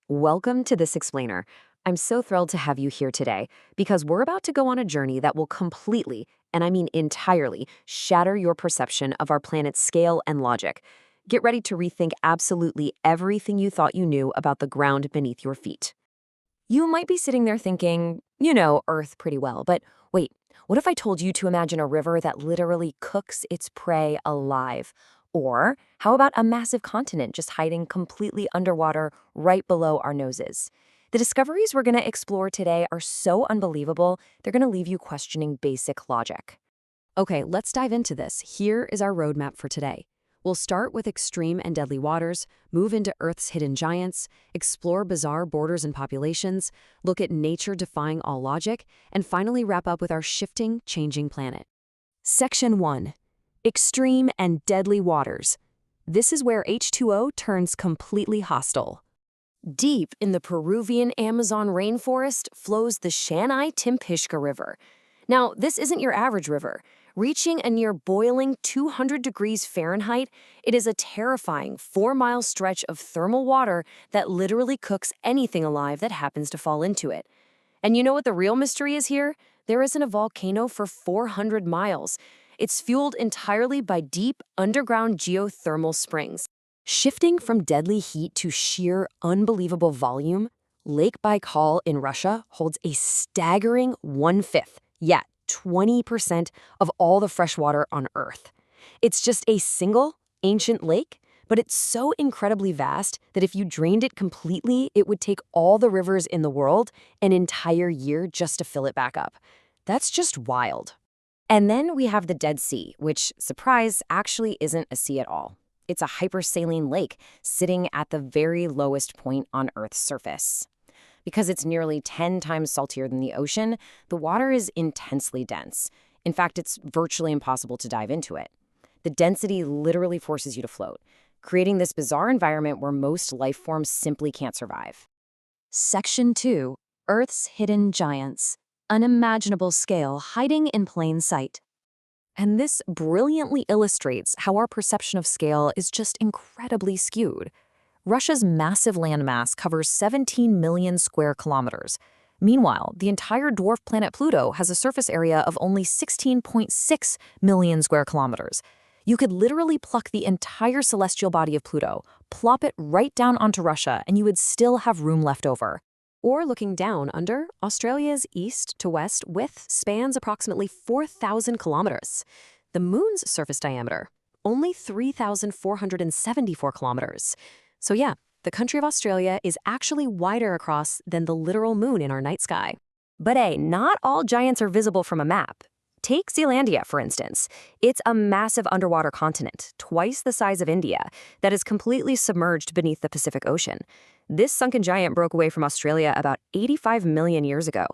Welcome to This Explainer. I'm so thrilled to have you here today because we're about to go on a journey that will completely, and I mean entirely, shatter your perception of our planet's scale and logic. Get ready to rethink absolutely everything you thought you knew about the ground beneath your feet. You might be sitting there thinking, you know, Earth pretty well, but wait, what if I told you to imagine a river that literally cooks its prey alive? Or how about a massive continent just hiding completely underwater right below our noses? The discoveries we're going to explore today are so unbelievable, they're going to leave you questioning basic logic. Okay, let's dive into this. Here is our roadmap for today. We'll start with extreme and deadly waters, move into Earth's hidden giants, explore bizarre borders and populations, look at nature defying all logic, and finally wrap up with our shifting, changing planet. Section 1. Extreme and deadly waters. This is where H2O turns completely hostile. Deep in the Peruvian Amazon rainforest flows the Shanai-Timpishka River. Now, this isn't your average river. Reaching a near boiling 200 degrees Fahrenheit, it is a terrifying 4-mile stretch of thermal water that literally cooks anything alive that happens to fall into it. And you know what the real mystery is here? There isn't a volcano for 400 miles. It's fueled entirely by deep, underground geothermal springs. Shifting from deadly heat to sheer, unbelievable volume, Lake Baikal in Russia holds a staggering 1/5, 20% of all the fresh water on Earth. It's just a single, ancient lake, but it's so incredibly vast that if you drained it completely, it would take all the rivers in the world an entire year just to fill it back up. That's just wild. And then we have the Dead Sea, which, surprise, actually isn't a sea at all. It's a hypersaline lake sitting at the very lowest point on Earth's surface. Because it's nearly 10 times saltier than the ocean, the water is intensely dense. In fact, it's virtually impossible to dive into it. The density literally forces you to float, creating this bizarre environment where most life forms simply can't survive. Section 2. Earth's Hidden Giants. Unimaginable scale hiding in plain sight. And this brilliantly illustrates how our perception of scale is just incredibly skewed. Russia's massive landmass covers 17 million square kilometers. Meanwhile, the entire dwarf planet Pluto has a surface area of only 16.6 million square kilometers. You could literally pluck the entire celestial body of Pluto, plop it right down onto Russia, and you would still have room left over. Or looking down under, Australia's east to west width spans approximately 4,000 kilometers. The moon's surface diameter, only 3,474 kilometers. So yeah, the country of Australia is actually wider across than the literal moon in our night sky. But hey, not all giants are visible from a map. Take Zealandia, for instance. It's a massive underwater continent, twice the size of India, that is completely submerged beneath the Pacific Ocean. This sunken giant broke away from Australia about 85 million years ago,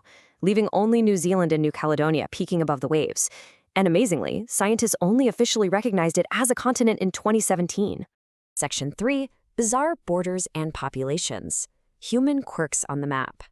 leaving only New Zealand and New Caledonia peeking above the waves. And amazingly, scientists only officially recognized it as a continent in 2017. Section 3. Bizarre borders and populations. Human quirks on the map.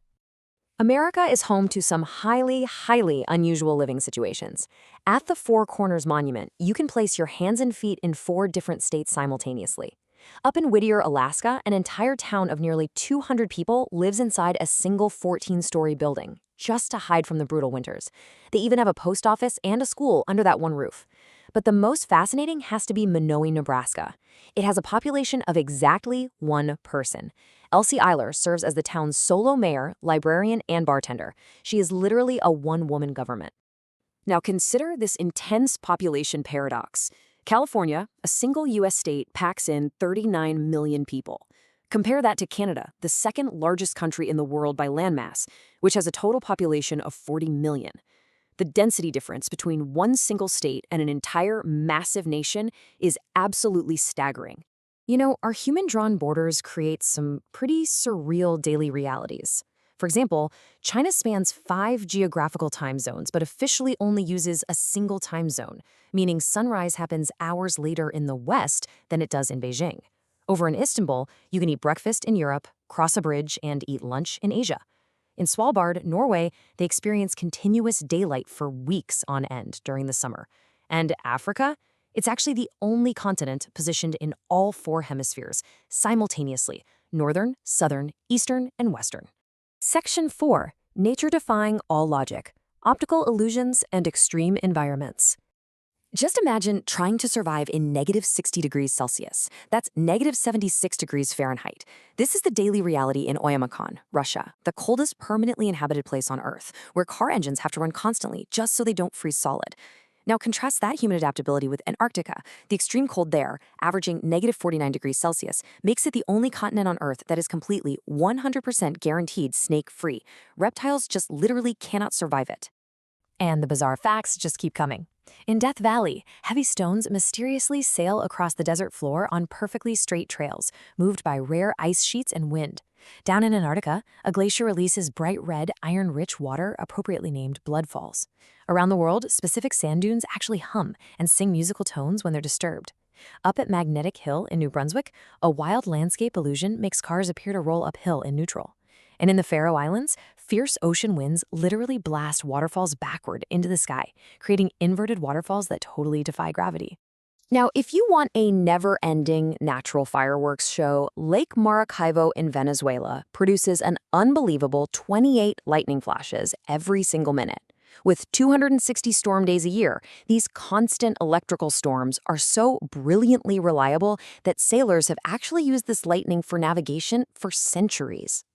America is home to some highly, highly unusual living situations. At the Four Corners Monument, you can place your hands and feet in 4 different states simultaneously. Up in Whittier, Alaska, an entire town of nearly 200 people lives inside a single 14-story building, just to hide from the brutal winters. They even have a post office and a school under that one roof. But the most fascinating has to be Monowi, Nebraska. It has a population of exactly 1 person. Elsie Eiler serves as the town's solo mayor, librarian, and bartender. She is literally a one-woman government. Now consider this intense population paradox. California, a single U.S. state, packs in 39 million people. Compare that to Canada, the second largest country in the world by landmass, which has a total population of 40 million. The density difference between one single state and an entire massive nation is absolutely staggering. You know, our human-drawn borders create some pretty surreal daily realities. For example, China spans 5 geographical time zones, but officially only uses a single time zone, meaning sunrise happens hours later in the West than it does in Beijing. Over in Istanbul, you can eat breakfast in Europe, cross a bridge, and eat lunch in Asia. In Svalbard, Norway, they experience continuous daylight for weeks on end during the summer. And Africa? It's actually the only continent positioned in all 4 hemispheres simultaneously, northern, southern, eastern, and western. Section 4. Nature defying all logic. Optical illusions and extreme environments. Just imagine trying to survive in -60 degrees Celsius. That's -76 degrees Fahrenheit. This is the daily reality in Oymyakon, Russia, the coldest permanently inhabited place on Earth, where car engines have to run constantly just so they don't freeze solid. Now contrast that human adaptability with Antarctica. The extreme cold there, averaging -49 degrees Celsius, makes it the only continent on Earth that is completely 100% guaranteed snake-free. Reptiles just literally cannot survive it. And the bizarre facts just keep coming. In Death Valley, heavy stones mysteriously sail across the desert floor on perfectly straight trails, moved by rare ice sheets and wind. Down in Antarctica, a glacier releases bright red, iron-rich water appropriately named blood falls. Around the world, specific sand dunes actually hum and sing musical tones when they're disturbed. Up at Magnetic Hill in New Brunswick, a wild landscape illusion makes cars appear to roll uphill in neutral. And in the Faroe Islands, fierce ocean winds literally blast waterfalls backward into the sky, creating inverted waterfalls that totally defy gravity. Now, if you want a never-ending natural fireworks show, Lake Maracaibo in Venezuela produces an unbelievable 28 lightning flashes every single minute. With 260 storm days a year, these constant electrical storms are so brilliantly reliable that sailors have actually used this lightning for navigation for centuries.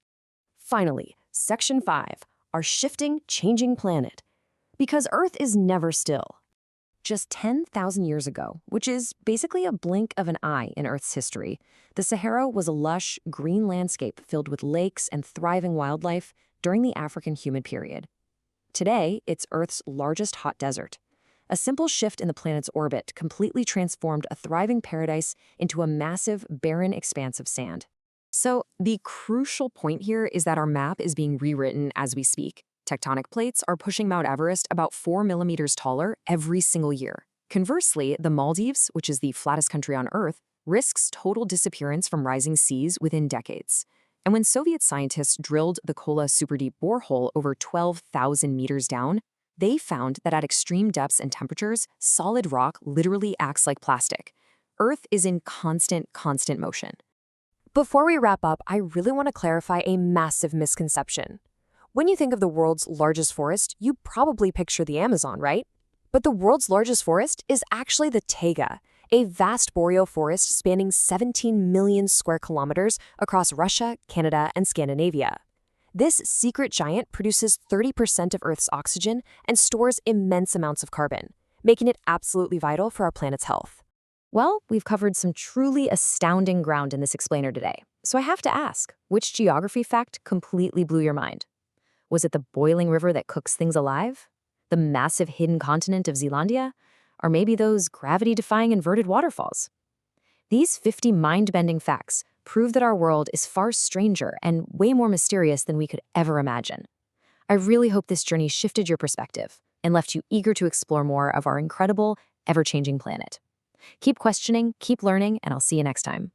Finally, Section 5, our shifting, changing planet. Because Earth is never still. Just 10,000 years ago, which is basically a blink of an eye in Earth's history, the Sahara was a lush, green landscape filled with lakes and thriving wildlife during the African humid period. Today, it's Earth's largest hot desert. A simple shift in the planet's orbit completely transformed a thriving paradise into a massive, barren expanse of sand. So, the crucial point here is that our map is being rewritten as we speak. Tectonic plates are pushing Mount Everest about 4 millimeters taller every single year. Conversely, the Maldives, which is the flattest country on Earth, risks total disappearance from rising seas within decades. And when Soviet scientists drilled the Kola superdeep borehole over 12,000 meters down, they found that at extreme depths and temperatures, solid rock literally acts like plastic. Earth is in constant motion. Before we wrap up, I really want to clarify a massive misconception. When you think of the world's largest forest, you probably picture the Amazon, right? But the world's largest forest is actually the taiga, a vast boreal forest spanning 17 million square kilometers across Russia, Canada, and Scandinavia. This secret giant produces 30% of Earth's oxygen and stores immense amounts of carbon, making it absolutely vital for our planet's health. Well, we've covered some truly astounding ground in this explainer today. So I have to ask, which geography fact completely blew your mind? Was it the boiling river that cooks things alive? The massive hidden continent of Zealandia? Or maybe those gravity-defying inverted waterfalls? These 50 mind-bending facts prove that our world is far stranger and way more mysterious than we could ever imagine. I really hope this journey shifted your perspective and left you eager to explore more of our incredible, ever-changing planet. Keep questioning, keep learning, and I'll see you next time.